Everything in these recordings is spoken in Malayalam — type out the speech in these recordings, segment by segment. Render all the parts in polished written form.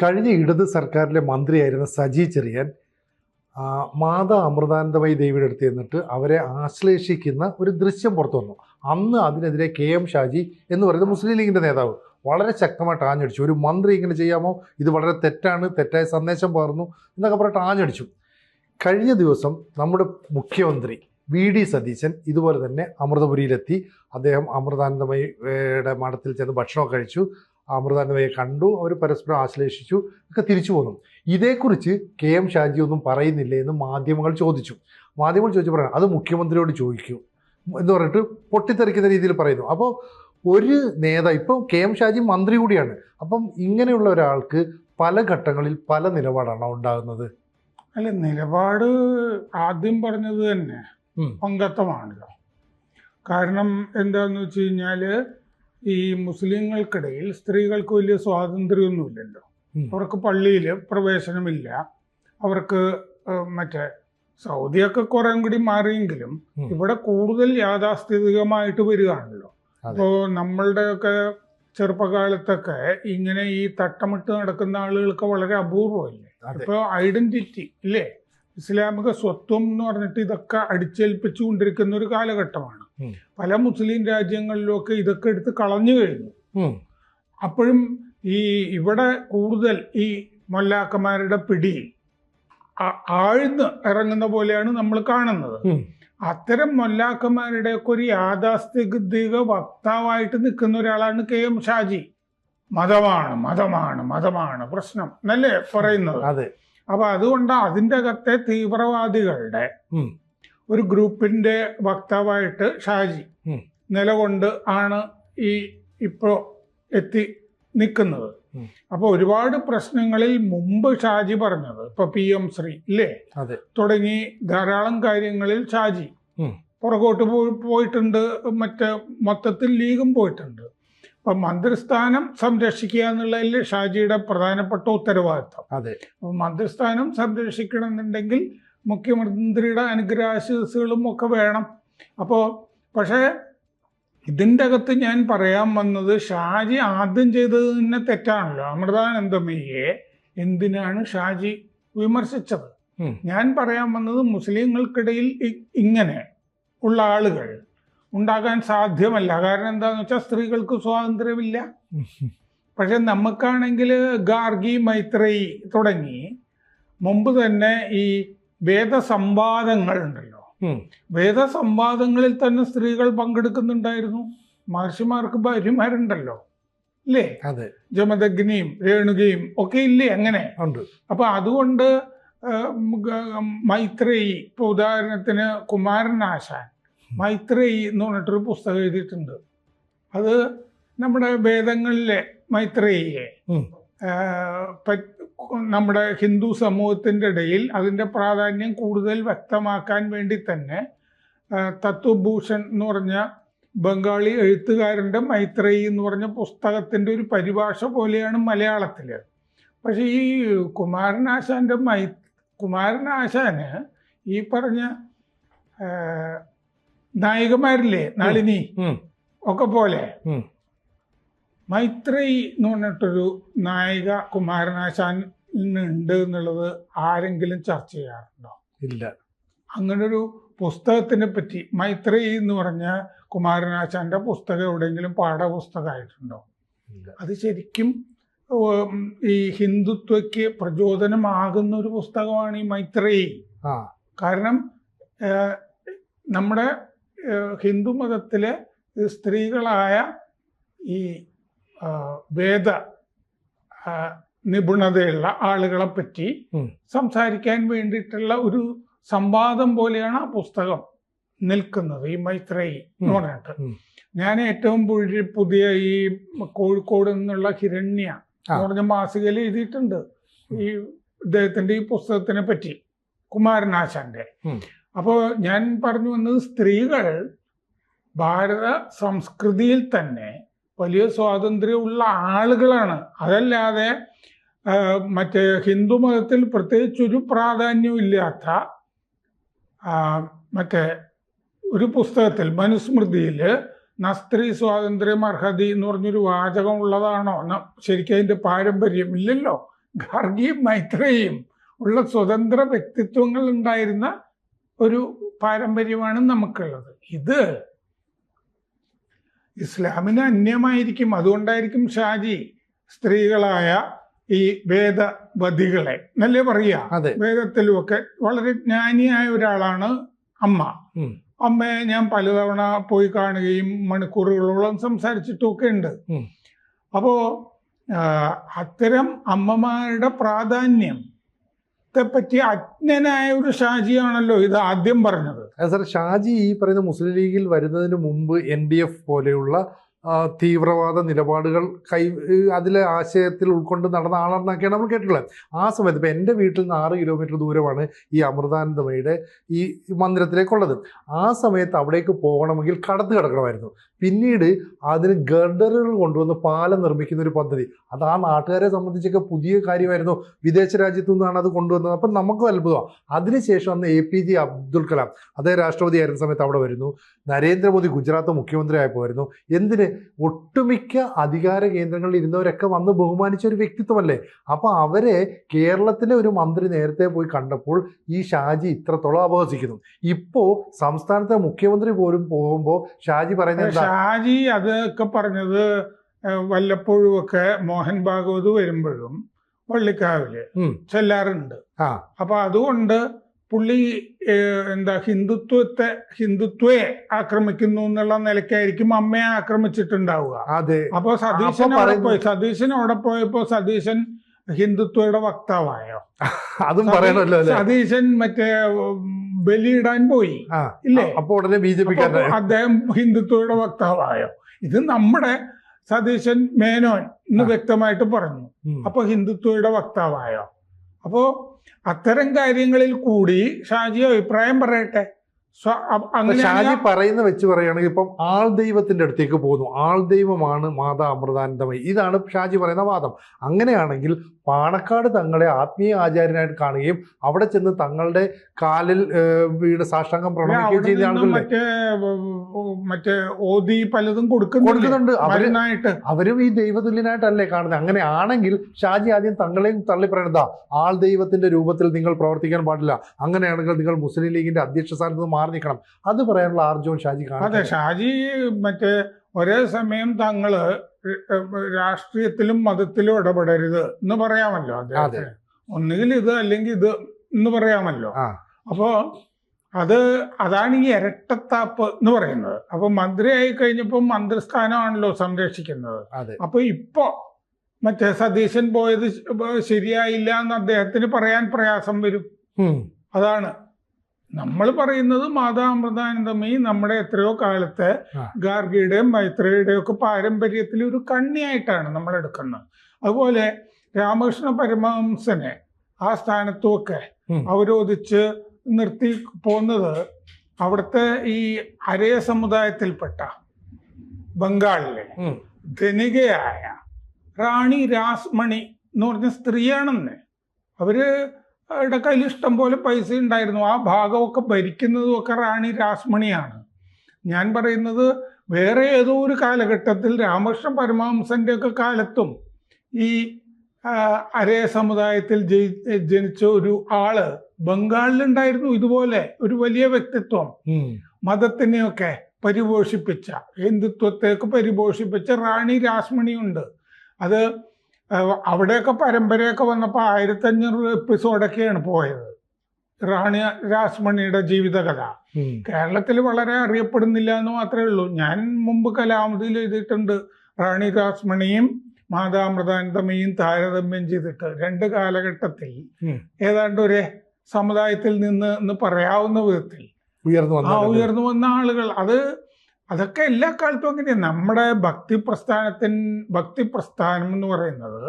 കഴിഞ്ഞ ഇടത് സർക്കാരിലെ മന്ത്രിയായിരുന്ന സജി ചെറിയാൻ മാതാ അമൃതാനന്ദമയി ദേവിയുടെ അടുത്ത് ചെന്നിട്ട് അവരെ ആശ്ലേഷിക്കുന്ന ഒരു ദൃശ്യം പുറത്തു വന്നു. അന്ന് അതിനെതിരെ KM ഷാജി എന്ന് പറയുന്ന മുസ്ലിം ലീഗിൻ്റെ നേതാവ് വളരെ ശക്തമായിട്ട് ആഞ്ഞടിച്ചു. ഒരു മന്ത്രി ഇങ്ങനെ ചെയ്യാമോ, ഇത് വളരെ തെറ്റാണ്, തെറ്റായ സന്ദേശം പകർന്നു എന്നൊക്കെ പറഞ്ഞിട്ട് ആഞ്ഞടിച്ചു. കഴിഞ്ഞ ദിവസം നമ്മുടെ മുഖ്യമന്ത്രി VD സതീശൻ ഇതുപോലെ തന്നെ അമൃതപുരിയിലെത്തി. അദ്ദേഹം അമൃതാനന്ദമയിയുടെ മഠത്തിൽ ചെന്ന് ഭക്ഷണമൊക്കെ കഴിച്ചു. അമൃതാനന്ദമയെ കണ്ടു, അവർ പരസ്പരം ആശ്ലേഷിച്ചു, ഒക്കെ തിരിച്ചു പോന്നു. ഇതേക്കുറിച്ച് KM ഷാജി ഒന്നും പറയുന്നില്ലേ എന്ന് മാധ്യമങ്ങൾ ചോദിച്ചു. മാധ്യമങ്ങൾ ചോദിച്ചു പറയാം അത് മുഖ്യമന്ത്രിയോട് ചോദിക്കൂ എന്ന് പറഞ്ഞിട്ട് പൊട്ടിത്തെറിക്കുന്ന രീതിയിൽ പറയുന്നു. അപ്പോൾ ഒരു നേതാവ്, ഇപ്പം KM ഷാജി മന്ത്രി കൂടിയാണ്. അപ്പം ഇങ്ങനെയുള്ള ഒരാൾക്ക് പല ഘട്ടങ്ങളിൽ പല നിലപാടാണ് ഉണ്ടാകുന്നത്. അല്ല, നിലപാട് ആദ്യം പറഞ്ഞത് തന്നെ പങ്കത്വമാണല്ലോ. കാരണം എന്താന്ന് വെച്ച് കഴിഞ്ഞാൽ ഈ മുസ്ലിങ്ങൾക്കിടയിൽ സ്ത്രീകൾക്ക് വലിയ സ്വാതന്ത്ര്യമൊന്നുമില്ലല്ലോ. അവർക്ക് പള്ളിയിൽ പ്രവേശനമില്ല. അവർക്ക് മറ്റേ സൗദിയൊക്കെ കുറേ കൂടി മാറിയെങ്കിലും ഇവിടെ കൂടുതൽ യാഥാസ്ഥിതികമായിട്ട് വരികയാണല്ലോ. അപ്പോൾ നമ്മളുടെയൊക്കെ ചെറുപ്പകാലത്തൊക്കെ ഇങ്ങനെ ഈ തട്ടമിട്ട് നടക്കുന്ന ആളുകൾക്ക് വളരെ അപൂർവമല്ലേ. ഇപ്പോൾ ഐഡന്റിറ്റി ഇല്ലേ, ഇസ്ലാമിക സ്വത്വം എന്ന് പറഞ്ഞിട്ട് ഇതൊക്കെ അടിച്ചേൽപ്പിച്ചു കൊണ്ടിരിക്കുന്ന ഒരു കാലഘട്ടമാണ്. പല മുസ്ലിം രാജ്യങ്ങളിലൊക്കെ ഇതൊക്കെ എടുത്ത് കളഞ്ഞു കഴിഞ്ഞു. അപ്പോഴും ഇവിടെ കൂടുതൽ ഈ മൊല്ലാക്കന്മാരുടെ പിടി ആഴ്ന്ന് ഇറങ്ങുന്ന പോലെയാണ് നമ്മൾ കാണുന്നത്. അത്തരം മൊല്ലാക്കന്മാരുടെയൊക്കെ ഒരു യാഥാസ്ഥിതിക വക്താവായിട്ട് നിൽക്കുന്ന ഒരാളാണ് KM ഷാജി. മതമാണ് മതമാണ് മതമാണ് പ്രശ്നം എന്നല്ലേ പറയുന്നത്. അപ്പൊ അതുകൊണ്ട് അതിൻ്റെ അകത്തെ തീവ്രവാദികളുടെ ഒരു ഗ്രൂപ്പിന്റെ വക്താവായിട്ട് ഷാജി നിലകൊണ്ട് ആണ് ഇപ്പോൾ എത്തി നിൽക്കുന്നത്. അപ്പോൾ ഒരുപാട് പ്രശ്നങ്ങളിൽ മുമ്പ് ഷാജി പറഞ്ഞത്, ഇപ്പൊ PM ശ്രീ ഇല്ലേ തുടങ്ങി ധാരാളം കാര്യങ്ങളിൽ ഷാജി പുറകോട്ട് പോയിട്ടുണ്ട്. മൊത്തത്തിൽ ലീഗും പോയിട്ടുണ്ട്. അപ്പം മന്ത്രിസ്ഥാനം സംരക്ഷിക്കുക എന്നുള്ളതിൽ ഷാജിയുടെ പ്രധാനപ്പെട്ട ഉത്തരവാദിത്വം. അപ്പം മന്ത്രിസ്ഥാനം സംരക്ഷിക്കണമെന്നുണ്ടെങ്കിൽ മുഖ്യമന്ത്രിയുടെ അനുഗ്രഹാശിസുകളും ഒക്കെ വേണം. അപ്പോൾ പക്ഷേ ഇതിൻ്റെ അകത്ത് ഞാൻ പറയാൻ വന്നത്, ഷാജി ആദ്യം ചെയ്തത് തന്നെ തെറ്റാണല്ലോ. അമൃതാനന്ദമയെ എന്തിനാണ് ഷാജി വിമർശിച്ചത്? ഞാൻ പറയാൻ വന്നത് മുസ്ലിങ്ങൾക്കിടയിൽ ഇങ്ങനെ ഉള്ള ആളുകൾ ഉണ്ടാകാൻ സാധ്യമല്ല. കാരണം എന്താണെന്ന് വെച്ചാൽ സ്ത്രീകൾക്ക് സ്വാതന്ത്ര്യമില്ല. പക്ഷെ നമുക്കാണെങ്കിൽ ഗാർഗി, മൈത്രേയി തുടങ്ങി മുമ്പ് തന്നെ ഈ വേദസംവാദങ്ങൾ ഉണ്ടല്ലോ. വേദസംവാദങ്ങളിൽ തന്നെ സ്ത്രീകൾ പങ്കെടുക്കുന്നുണ്ടായിരുന്നു. മഹർഷിമാർക്ക് ഭാര്യമാരുണ്ടല്ലോ ഇല്ലേ, ജമദഗ്നിയും രേണുകയും ഒക്കെ ഇല്ലേ, അങ്ങനെ ഉണ്ട്. അപ്പൊ അതുകൊണ്ട് മൈത്രേയി, ഇപ്പൊ ഉദാഹരണത്തിന് കുമാരനാശാൻ മൈത്രേയി എന്ന് പറഞ്ഞിട്ടൊരു പുസ്തകം എഴുതിയിട്ടുണ്ട്. അത് നമ്മുടെ വേദങ്ങളിലെ മൈത്രേയിയെ നമ്മുടെ ഹിന്ദു സമൂഹത്തിൻ്റെ ഇടയിൽ അതിൻ്റെ പ്രാധാന്യം കൂടുതൽ വ്യക്തമാക്കാൻ വേണ്ടി തന്നെ തത്വഭൂഷൺ എന്ന് പറഞ്ഞ ബംഗാളി എഴുത്തുകാരൻ്റെ മൈത്രേയി എന്ന് പറഞ്ഞ പുസ്തകത്തിൻ്റെ ഒരു പരിഭാഷ പോലെയാണ് മലയാളത്തിൽ. പക്ഷേ ഈ കുമാരനാശാന് ഈ പറഞ്ഞ നായികമാരില്ലേ, നളിനി ഒക്കെ പോലെ മൈത്രേയി എന്ന് പറഞ്ഞിട്ടൊരു നായിക കുമാരനാശാനുണ്ട് എന്നുള്ളത് ആരെങ്കിലും ചർച്ച ചെയ്യാറുണ്ടോ? ഇല്ല. അങ്ങനൊരു പുസ്തകത്തിനെ പറ്റി, മൈത്രേയി എന്ന് പറഞ്ഞ കുമാരനാശാന്റെ പുസ്തകം എവിടെയെങ്കിലും പാഠപുസ്തകമായിട്ടുണ്ടോ? അത് ശരിക്കും ഈ ഹിന്ദുത്വയ്ക്ക് പ്രചോദനമാകുന്ന ഒരു പുസ്തകമാണ് ഈ മൈത്രേയി. കാരണം നമ്മുടെ ഹിന്ദു മതത്തിലെ സ്ത്രീകളായ ഈ വേദ നിപുണതയുള്ള ആളുകളെ പറ്റി സംസാരിക്കാൻ വേണ്ടിയിട്ടുള്ള ഒരു സംവാദം പോലെയാണ് ആ പുസ്തകം നിൽക്കുന്നത്, ഈ മൈത്രേയി എന്ന് പറഞ്ഞിട്ട്. ഞാൻ ഏറ്റവും പുതിയ ഈ കോഴിക്കോട് നിന്നുള്ള ഹിരണ്യ എന്ന് പറഞ്ഞ മാസികയിൽ എഴുതിയിട്ടുണ്ട് ഈ ഇദ്ദേഹത്തിന്റെ ഈ പുസ്തകത്തിനെ പറ്റി, കുമാരനാശാന്റെ. അപ്പോൾ ഞാൻ പറഞ്ഞു വന്നത്, സ്ത്രീകൾ ഭാരത സംസ്കൃതിയിൽ തന്നെ വലിയ സ്വാതന്ത്ര്യമുള്ള ആളുകളാണ്. അതല്ലാതെ മറ്റേ ഹിന്ദു മതത്തിൽ പ്രത്യേകിച്ചൊരു പ്രാധാന്യവും ഇല്ലാത്ത മറ്റേ ഒരു പുസ്തകത്തിൽ മനുസ്മൃതിയിൽ നസ്ത്രീ സ്വാതന്ത്ര്യം അർഹതി എന്ന് പറഞ്ഞൊരു വാചകം ഉള്ളതാണോ? ശരിക്കും അതിൻ്റെ പാരമ്പര്യം ഇല്ലല്ലോ. ഗാർഗിയും മൈത്രേയും ഉള്ള സ്വതന്ത്ര വ്യക്തിത്വങ്ങൾ ഉണ്ടായിരുന്ന ഒരു പാരമ്പര്യമാണ് നമുക്കുള്ളത്. ഇത് ഇസ്ലാമിന് അന്യമായിരിക്കും. അതുകൊണ്ടായിരിക്കും ഷാജി സ്ത്രീകളായ ഈ വേദവതികളെ എന്നല്ലേ പറയുക, വേദത്തിലുമൊക്കെ വളരെ ജ്ഞാനിയായ ഒരാളാണ് അമ്മ. അമ്മയെ ഞാൻ പലതവണ പോയി കാണുകയും മണിക്കൂറുകളോളം സംസാരിച്ചിട്ടുമൊക്കെ ഉണ്ട്. അപ്പോ അത്തരം അമ്മമാരുടെ പ്രാധാന്യത്തെ പറ്റി അജ്ഞനായ ഒരു ഷാജിയാണല്ലോ ഇത് ആദ്യം പറഞ്ഞത്. സാർ, ഷാജി ഈ പറയുന്ന മുസ്ലിം ലീഗിൽ വരുന്നതിന് മുമ്പ് NDF പോലെയുള്ള തീവ്രവാദ നിലപാടുകൾ അതിലെ ആശയത്തിൽ ഉൾക്കൊണ്ട് നടന്ന ആളാണെന്നൊക്കെയാണ് നമ്മൾ കേട്ടിട്ടുള്ളത്. ആ സമയത്ത് ഇപ്പം എൻ്റെ വീട്ടിൽ നിന്ന് 6 കിലോമീറ്റർ ദൂരമാണ് ഈ അമൃതാനന്ദമയുടെ ഈ മന്ദിരത്തിലേക്കുള്ളത്. ആ സമയത്ത് അവിടേക്ക് പോകണമെങ്കിൽ കടത്ത് കിടക്കണമായിരുന്നു. പിന്നീട് അതിന് ഗർഡറുകൾ കൊണ്ടുവന്ന് പാലം നിർമ്മിക്കുന്ന ഒരു പദ്ധതി, അത് ആ നാട്ടുകാരെ സംബന്ധിച്ചൊക്കെ പുതിയ കാര്യമായിരുന്നു. വിദേശ രാജ്യത്തു നിന്നാണ് അത് കൊണ്ടുവന്നത്. അപ്പം നമുക്കും അത്ഭുതമാണ്. അതിനുശേഷം അന്ന് APJ അബ്ദുൽ കലാം, അദ്ദേഹം രാഷ്ട്രപതി ആയിരുന്ന സമയത്ത് അവിടെ വരുന്നു. നരേന്ദ്രമോദി ഗുജറാത്ത് മുഖ്യമന്ത്രി ആയപ്പോൾ വരുന്നു. എന്തിന്? ഒട്ടുമിക്ക അധികാര കേന്ദ്രങ്ങളിൽ ഇരുന്നവരൊക്കെ വന്ന് ബഹുമാനിച്ച ഒരു വ്യക്തിത്വമല്ലേ. അപ്പോൾ അവരെ കേരളത്തിലെ ഒരു മന്ത്രി നേരത്തെ പോയി കണ്ടപ്പോൾ ഈ ഷാജി ഇത്രത്തോളം അപഹസിക്കുന്നു. ഇപ്പോൾ സംസ്ഥാനത്തെ മുഖ്യമന്ത്രി പോലും പോകുമ്പോൾ ഷാജി പറയുന്നത്, ഷാജി അതൊക്കെ പറഞ്ഞത് വല്ലപ്പോഴും ഒക്കെ മോഹൻ ഭാഗവത് വരുമ്പോഴും വള്ളിക്കാവില് ചെല്ലാറുണ്ട്. അപ്പൊ അതുകൊണ്ട് പുള്ളി ഹിന്ദുത്വയെ ആക്രമിക്കുന്നു എന്നുള്ള നിലയ്ക്കായിരിക്കും അമ്മയെ ആക്രമിച്ചിട്ടുണ്ടാവുക. അപ്പൊ സതീശൻ അവിടെ പോയപ്പോ സതീശൻ ഹിന്ദുത്വയുടെ വക്താവായോ? അതും പറയണല്ലോ. സതീശൻ മറ്റേ ബലിയിടാൻ പോയി ഇല്ലേ? അപ്പൊ ഉടനെ BJP അദ്ദേഹം ഹിന്ദുത്വയുടെ വക്താവായോ? ഇത് നമ്മുടെ സതീശൻ മേനോൻ എന്ന് വ്യക്തമായിട്ട് പറഞ്ഞു. അപ്പൊ ഹിന്ദുത്വയുടെ വക്താവായോ? അപ്പോ അത്തരം കാര്യങ്ങളിൽ കൂടി ഷാജി അഭിപ്രായം പറയട്ടെ. ഷാജി പറയുന്ന വെച്ച് പറയുകയാണെങ്കിൽ ഇപ്പം ആൾ ദൈവത്തിന്റെ അടുത്തേക്ക് പോകുന്നു. ആൾ ദൈവമാണ് മാതാ അമൃതാനന്ദമയി. ഇതാണ് ഷാജി പറയുന്ന വാദം. അങ്ങനെയാണെങ്കിൽ പാണക്കാട് തങ്ങളെ ആത്മീയ ആചാര്യനായിട്ട് കാണുകയും അവിടെ ചെന്ന് തങ്ങളുടെ കാലിൽ വീട് സാഷ്ടാംഗം പ്രണമിക്കുകയും ചെയ്യുന്ന ആളുകളുടെ മറ്റേ ഓതി പലതും കൊടുക്കുന്നുണ്ട്. അവരും ഈ ദൈവതുല്യനായിട്ടല്ലേ കാണുന്നത്. അങ്ങനെയാണെങ്കിൽ ഷാജി ആദ്യം തങ്ങളെയും തള്ളി പറയണതാ, ആൾ ദൈവത്തിന്റെ രൂപത്തിൽ നിങ്ങൾ പ്രവർത്തിക്കാൻ പാടില്ല, അങ്ങനെയാണെങ്കിൽ നിങ്ങൾ മുസ്ലിം ലീഗിന്റെ അധ്യക്ഷ സ്ഥാനത്ത് നിന്ന് മാറി നിൽക്കണം. അത് പറയാനുള്ള ആർജവും ഷാജി കാണും. അതെ, ഷാജി മറ്റേ ഒരേ സമയം തങ്ങള് രാഷ്ട്രീയത്തിലും മതത്തിലും ഇടപെടരുത് എന്ന് പറയാമല്ലോ. അതെ, ഒന്നുകിൽ ഇത് അല്ലെങ്കിൽ ഇത് എന്ന് പറയാമല്ലോ. അപ്പോ അതാണ് ഈ ഇരട്ടത്താപ്പ് എന്ന് പറയുന്നത്. അപ്പൊ മന്ത്രിയായി കഴിഞ്ഞപ്പോൾ മന്ത്രിസ്ഥാനമാണല്ലോ സംരക്ഷിക്കുന്നത്. അപ്പൊ ഇപ്പോ മറ്റേ സതീശൻ പോയത് ശരിയായില്ല എന്ന് അദ്ദേഹത്തിന് പറയാൻ പ്രയാസം വരും. അതാണ് നമ്മൾ പറയുന്നത്. മാതാ അമൃതാനന്ദമയി നമ്മുടെ എത്രയോ കാലത്തെ ഗാർഗിയുടെയും മൈത്രേയുടെയും ഒക്കെ പാരമ്പര്യത്തിൽ ഒരു കണ്ണിയായിട്ടാണ് നമ്മൾ എടുക്കുന്നത്. അതുപോലെ രാമകൃഷ്ണ പരമഹംസനെ ആ സ്ഥാനത്തുമൊക്കെ അവരോധിച്ച് നിർത്തി പോന്നത് അവിടുത്തെ ഈ അരയ സമുദായത്തിൽപ്പെട്ട ബംഗാളിലെ ധനികയായ റാണി രാസ്മണി എന്ന് പറഞ്ഞ സ്ത്രീയാണെന്ന്. അവരുടെ കയ്യിൽ ഇഷ്ടം പോലെ പൈസ ഉണ്ടായിരുന്നു. ആ ഭാഗമൊക്കെ ഭരിക്കുന്നതും ഒക്കെ റാണി രാസ്മണിയാണ്. ഞാൻ പറയുന്നത് വേറെ ഏതോ ഒരു കാലഘട്ടത്തിൽ രാമകൃഷ്ണ പരമഹംസന്റെ ഒക്കെ കാലത്തും ഈ അരയ സമുദായത്തിൽ ജനിച്ച ഒരു ആള് ബംഗാളിലുണ്ടായിരുന്നു. ഇതുപോലെ ഒരു വലിയ വ്യക്തിത്വം, മതത്തിനെയൊക്കെ പരിപോഷിപ്പിച്ച, ഹിന്ദുത്വത്തെയൊക്കെ പരിപോഷിപ്പിച്ച റാണി രാസ്മണിയുണ്ട്. അത് അവിടെയൊക്കെ പരമ്പരയൊക്കെ വന്നപ്പോൾ 1500 എപ്പിസോഡൊക്കെയാണ് പോയത് റാണി രാസ്മണിയുടെ ജീവിതകഥ. കേരളത്തിൽ വളരെ അറിയപ്പെടുന്നില്ല എന്ന് മാത്രമേ ഉള്ളൂ. ഞാൻ മുമ്പ് കലാമതിയിൽ എഴുതിയിട്ടുണ്ട്, റാണി രാസ്മണിയും മാതാ അമൃതാനന്ദമയും താരതമ്യം ചെയ്തിട്ട് 2 കാലഘട്ടത്തിൽ ഏതാണ്ട് ഒരേ സമുദായത്തിൽ നിന്ന് പറയാവുന്ന വിധത്തിൽ ഉയർന്നു വന്ന ആളുകൾ. അതൊക്കെ എല്ലാ കാലത്തും അങ്ങനെയാണ്. നമ്മുടെ ഭക്തി പ്രസ്ഥാനം എന്ന് പറയുന്നത്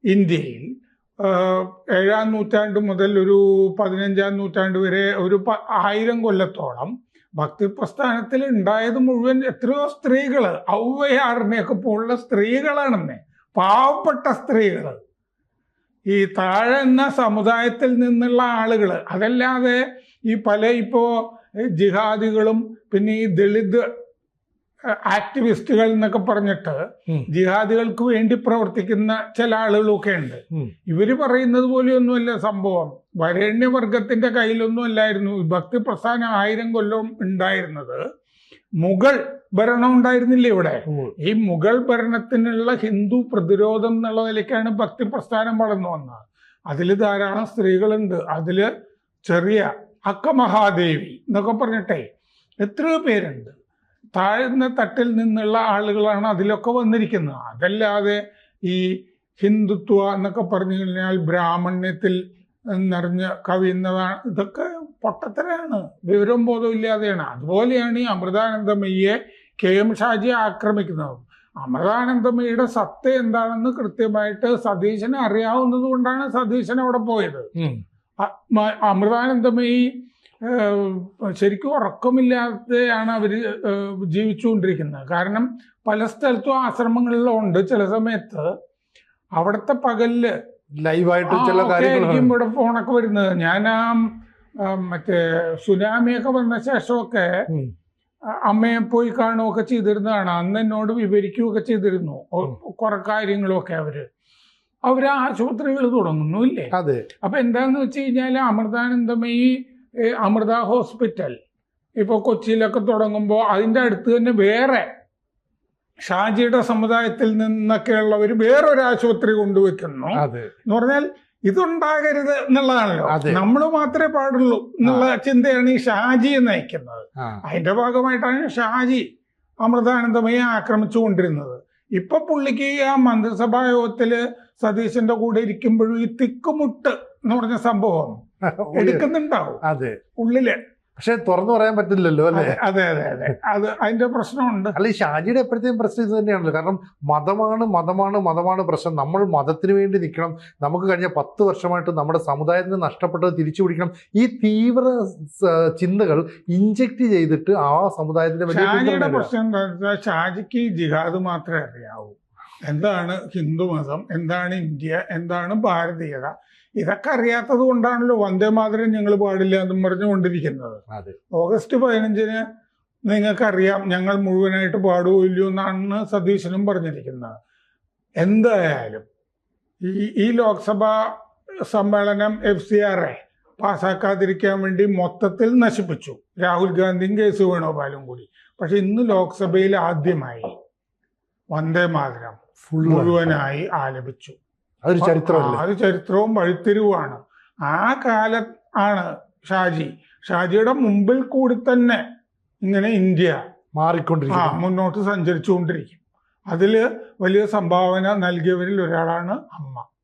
ഇന്ത്യയിൽ 7-ാം നൂറ്റാണ്ട് മുതൽ ഒരു 15-ാം നൂറ്റാണ്ട് വരെ ഒരു 1000 കൊല്ലത്തോളം ഭക്തി പ്രസ്ഥാനത്തിൽ ഉണ്ടായത് മുഴുവൻ എത്രയോ സ്ത്രീകൾ, ഔവയാറിനെയൊക്കെ പോലുള്ള സ്ത്രീകളാണെന്നേ, പാവപ്പെട്ട സ്ത്രീകൾ, ഈ താഴെ എന്ന സമുദായത്തിൽ നിന്നുള്ള ആളുകൾ. അതല്ലാതെ ഈ ഇപ്പോൾ ജിഹാദികളും പിന്നെ ഈ ദളിത് ആക്ടിവിസ്റ്റുകൾ എന്നൊക്കെ പറഞ്ഞിട്ട് ജിഹാദികൾക്ക് വേണ്ടി പ്രവർത്തിക്കുന്ന ചില ആളുകളൊക്കെ ഉണ്ട്. ഇവര് പറയുന്നത് പോലെയൊന്നുമല്ല സംഭവം. വരേണ്യവർഗത്തിന്റെ കയ്യിലൊന്നും അല്ലായിരുന്നു ഭക്തി പ്രസ്ഥാനം 1000 കൊല്ലം ഉണ്ടായിരുന്നത്. മുഗൾ ഭരണം ഉണ്ടായിരുന്നില്ല ഇവിടെ. ഈ മുഗൾ ഭരണത്തിനുള്ള ഹിന്ദു പ്രതിരോധം എന്നുള്ള നിലയ്ക്കാണ് ഭക്തി പ്രസ്ഥാനം വളർന്നു വന്നത്. അതിൽ ധാരാളം സ്ത്രീകളുണ്ട്. അതില് ചെറിയ അക്ക മഹാദേവി എന്നൊക്കെ പറഞ്ഞിട്ടേ എത്രയോ പേരുണ്ട്. താഴ്ന്ന തട്ടിൽ നിന്നുള്ള ആളുകളാണ് അതിലൊക്കെ വന്നിരിക്കുന്നത്. അതല്ലാതെ ഈ ഹിന്ദുത്വ എന്നൊക്കെ പറഞ്ഞു കഴിഞ്ഞാൽ ബ്രാഹ്മണ്യത്തിൽ നിറഞ്ഞ് കവിയുന്നതാണ്. ഇതൊക്കെ പൊട്ടത്തരാണ്, വിവരം ബോധമില്ലാതെയാണ്. അതുപോലെയാണ് ഈ അമൃതാനന്ദമയ്യെ KM ഷാജി ആക്രമിക്കുന്നത്. അമൃതാനന്ദമയ്യയുടെ സത്ത എന്താണെന്ന് കൃത്യമായിട്ട് സതീശന് അറിയാവുന്നത് കൊണ്ടാണ് സതീശൻ അവിടെ പോയത്. അമൃതാനന്ദമയി ശരിക്കും ഉറക്കമില്ലാതെയാണ് അവര് ജീവിച്ചുകൊണ്ടിരിക്കുന്നത്. കാരണം പല സ്ഥലത്തും ആശ്രമങ്ങളിലും ഉണ്ട്. ചില സമയത്ത് അവിടുത്തെ പകലില് ലൈവായിട്ട് ചില കാര്യങ്ങൾ ഇവിടെ ഫോണൊക്കെ വരുന്നത്. ഞാൻ മറ്റേ സുനാമിയൊക്കെ വന്ന ശേഷമൊക്കെ അമ്മയെ പോയി കാണുകയൊക്കെ ചെയ്തിരുന്നതാണ്. അന്ന് എന്നോട് വിവരിക്കുകയൊക്കെ ചെയ്തിരുന്നു കുറെ കാര്യങ്ങളൊക്കെ. അവര് ആശുപത്രികൾ തുടങ്ങുന്നു ഇല്ലേ. അപ്പൊ എന്താന്ന് വെച്ച് കഴിഞ്ഞാൽ അമൃതാനന്ദമയി അമൃത ഹോസ്പിറ്റൽ ഇപ്പൊ കൊച്ചിയിലൊക്കെ തുടങ്ങുമ്പോൾ അതിന്റെ അടുത്ത് തന്നെ വേറെ ഷാജിയുടെ സമുദായത്തിൽ നിന്നൊക്കെ ഉള്ളവർ വേറൊരു ആശുപത്രി കൊണ്ടുവയ്ക്കുന്നു. എന്ന് പറഞ്ഞാൽ ഇതുണ്ടാകരുത് എന്നുള്ളതാണല്ലോ. നമ്മൾ മാത്രമേ പാടുള്ളൂ എന്നുള്ള ചിന്തയാണ് ഈ ഷാജിയെ നയിക്കുന്നത്. അതിന്റെ ഭാഗമായിട്ടാണ് ഷാജി അമൃതാനന്ദമയെ ആക്രമിച്ചുകൊണ്ടിരുന്നത്. ഇപ്പൊ പുള്ളിക്ക് ആ മന്ത്രിസഭാ യോഗത്തില് സതീശന്റെ കൂടെ ഇരിക്കുമ്പോഴും ഈ തിക്കുമുട്ട് എന്ന് പറഞ്ഞ സംഭവം എടുക്കുന്നുണ്ടാവും ഉള്ളില്. പക്ഷെ തുറന്നു പറയാൻ പറ്റില്ലല്ലോ അല്ലേ. അതെ അത് അതിന്റെ പ്രശ്നമുണ്ട്. അല്ല, ഈ ഷാജിയുടെ എപ്പോഴത്തെയും പ്രശ്നം ഇത് തന്നെയാണല്ലോ. കാരണം മതമാണ് പ്രശ്നം. നമ്മൾ മതത്തിന് വേണ്ടി നിൽക്കണം. നമുക്ക് കഴിഞ്ഞ 10 വർഷമായിട്ട് നമ്മുടെ സമുദായത്തിന് നഷ്ടപ്പെട്ടത് തിരിച്ചു പിടിക്കണം. ഈ തീവ്ര ചിന്തകൾ ഇഞ്ചക്ട് ചെയ്തിട്ട് ആ സമുദായത്തിന്റെ ഷാജിയുടെ പ്രശ്നം എന്താ വെച്ചാൽ ഷാജിക്ക് ജിഹാദ് മാത്രമേ അറിയാവൂ. എന്താണ് ഹിന്ദുമതം, എന്താണ് ഇന്ത്യ, എന്താണ് ഭാരതീയത, ഇതൊക്കെ അറിയാത്തത് കൊണ്ടാണല്ലോ വന്ദേമാതരം ഞങ്ങൾ പാടില്ല എന്നും പറഞ്ഞുകൊണ്ടിരിക്കുന്നത്. ഓഗസ്റ്റ് 15-ന് നിങ്ങൾക്കറിയാം ഞങ്ങൾ മുഴുവനായിട്ട് പാടുകയോ ഇല്ലയോ എന്നാണ് സതീശനും പറഞ്ഞിരിക്കുന്നത്. എന്തായാലും ഈ ലോക്സഭാ സമ്മേളനം FCRA പാസ്സാക്കാതിരിക്കാൻ വേണ്ടി മൊത്തത്തിൽ നശിപ്പിച്ചു രാഹുൽ ഗാന്ധിയും KC വേണുഗോപാലും കൂടി. പക്ഷെ ഇന്ന് ലോക്സഭയിൽ ആദ്യമായി വന്ദേമാതരം മുഴുവനായി ആലപിച്ചു. അത് ചരിത്രവും വഴിത്തിരിവുമാണ്. ആ കാലം ആണ് ഷാജിയുടെ മുമ്പിൽ കൂടി തന്നെ ഇങ്ങനെ ഇന്ത്യ മുന്നോട്ട് സഞ്ചരിച്ചുകൊണ്ടിരിക്കും. അതില് വലിയ സംഭാവന നൽകിയവരിൽ ഒരാളാണ് അമ്മ.